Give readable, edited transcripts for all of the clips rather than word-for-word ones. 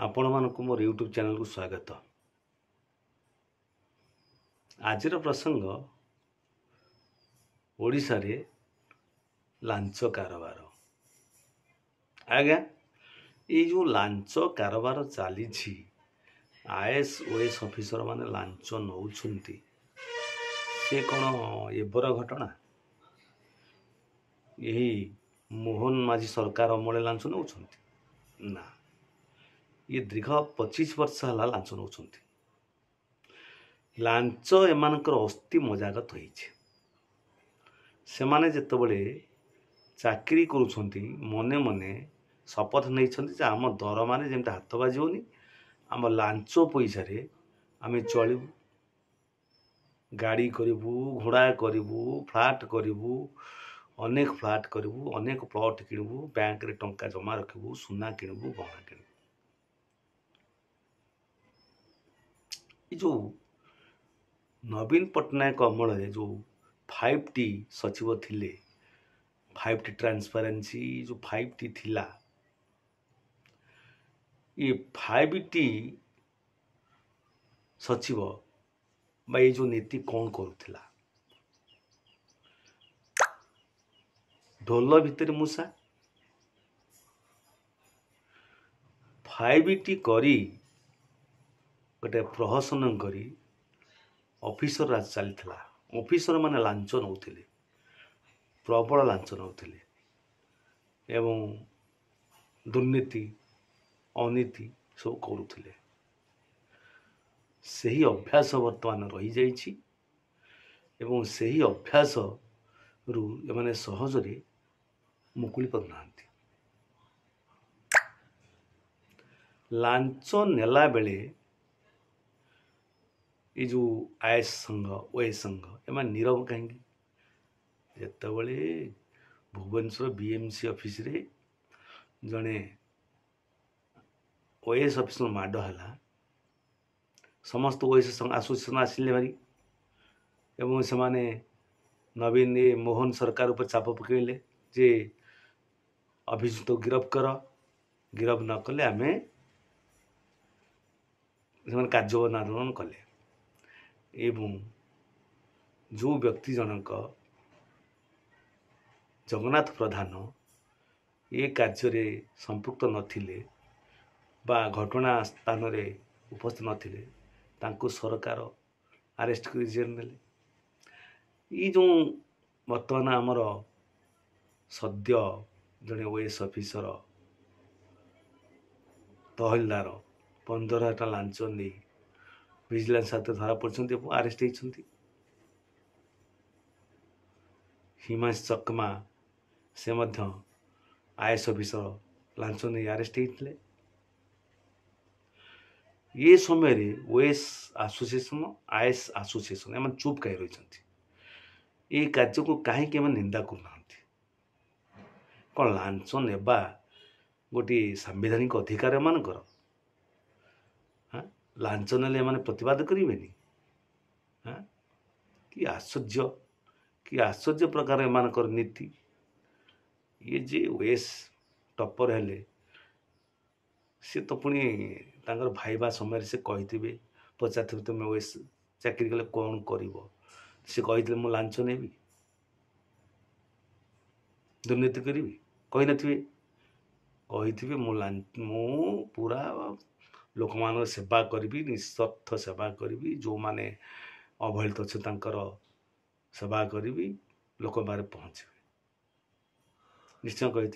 आपण मानक मोर YouTube channel को स्वागत। आजिर प्रसंग ओडिशा रे लांच कारोबार। आज्ञा ये जो लांच कारोबार चली आईएएस ओएस ऑफिसर माने लांच नौछंती से कौन एबर घटना यही मोहन माझी सरकार अमले लांच नौछंती ना ये दीर्घ 25 वर्ष है लांच नौछंती। लांच एमानकर अस्थि मजागत होइछे। सेमाने जेतबेले चाकरी करूछंती मने मने शपथ नहीं जे आम दरमाने जेमती हाथ बाजिबनी आम लांच पैसा रे आमे चलिबू, गाड़ी करिबू, घोड़ा करिबू, फ्लाट करिबू, अनेक फ्लाट करिबू, अनेक प्लॉट किणबू, बैंक रे टंका जमा रखिबू, सुना किणबू, गहना किणबू। ये जो नवीन पट्टनायक अमल जो 5T सचिव थिले, 5T ट्रांसपेरेंसी जो 5T थिला, ये 5T सचिव बा ये जो नीति कौन करुथिला, ढोल भितर मूसा 5T करी गोटे प्रहसन करी ऑफिसर राज चली। ऑफिसर माने लांच नौथिले, प्रबल लांच नौथिले एवं दुर्नीति अनीति सब करुथिले। सही अभ्यास वर्तमान रही जाइछि एवं सही अभ्यास रु एमाने सहजरे मुकुली पारुनाहांती। लांच नेला बेले ये जो आईएएस संघ ओएस संघ एम नीरव कहीं जितेबले भुवनेश्वर बीएमसी ऑफिस रे जड़े ओएस ऑफिसर माड है समस्त ओएस एसोसिएशन आसिले भारी एवं से माने नवीन मोहन सरकार उपर चाप पकड़े जे अभियुक्त तो गिरफ कर, गिरफ न कले आम कार्यान्वयन कले एवं जो व्यक्ति जनक जगन्नाथ प्रधान ये कार्य संपृक्त नथिले बा घटना स्थान रे उपस्थित नथिले तांको सरकार अरेस्ट कर जेल नेले। ये जो वर्तमान आमर सद्य जड़े ओएस ऑफिसर तहसीलदार 15,000 लांच नहीं विजिलेंस हाथ धरा पड़ते अरेस्ट होती। हिमांश चकमा से आईएएस ऑफिसर लांच नहीं अरेस्ट होते। ये समय रे ओएस एसोसिएशन आईएएस एसोसिएशन एम चुप कहीं रही। ये कार्य को कहीं निंदा करना कौन लांच नेबा गोटे सांविधानिक अधिकार एमानकर। हाँ लांच नेले माने प्रतिवाद करेंगे हाँ कि आश्चर्य प्रकार एमानकर नीति। ये जे ओएस टपर हेले सी तो पुणी तांकर भाईबा समय से कही पचार तुम ओएस चाकरी कले कौन कर से कही मु लांच नेबी दुर्नीति करी कही नथिबे मु पूरा लोक मान सेवा करी निस्वार्थ सेवा करी जो माने अवहेलित अच्छे तांकर सेवा करी लोक बारे पहुँचे निश्चय कही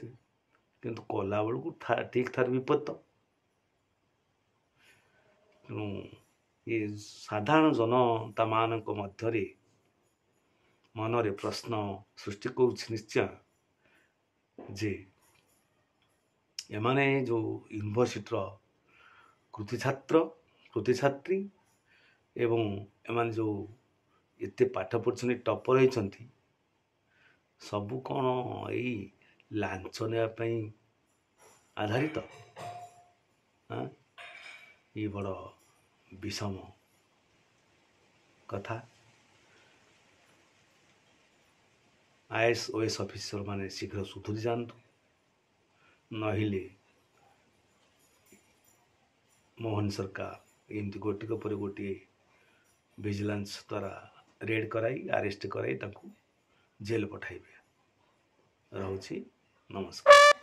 किंतु कला बेलू ठीक थार विपद। तेणु ये साधारण जनता मान मध्य मनरे प्रश्न सृष्टि कर निश्चय जे एमाने जो यूनिवर्सिटी कृति छात्र कृति छात्री एवं एमाने जो एते पाठ पढ़ी टपर होती सबू कौन यही लांच नापी आधारित। हाँ ये बड़ विषम कथा। आईएएस ओएस ऑफिसर माने शीघ्र सुधुरी जातु नहिले मोहन सरकार एमती गोटे पर गोटे विजिलेंस द्वारा रेड कराई अरेस्ट कराई जेल पठाइबे। रहुछि नमस्कार।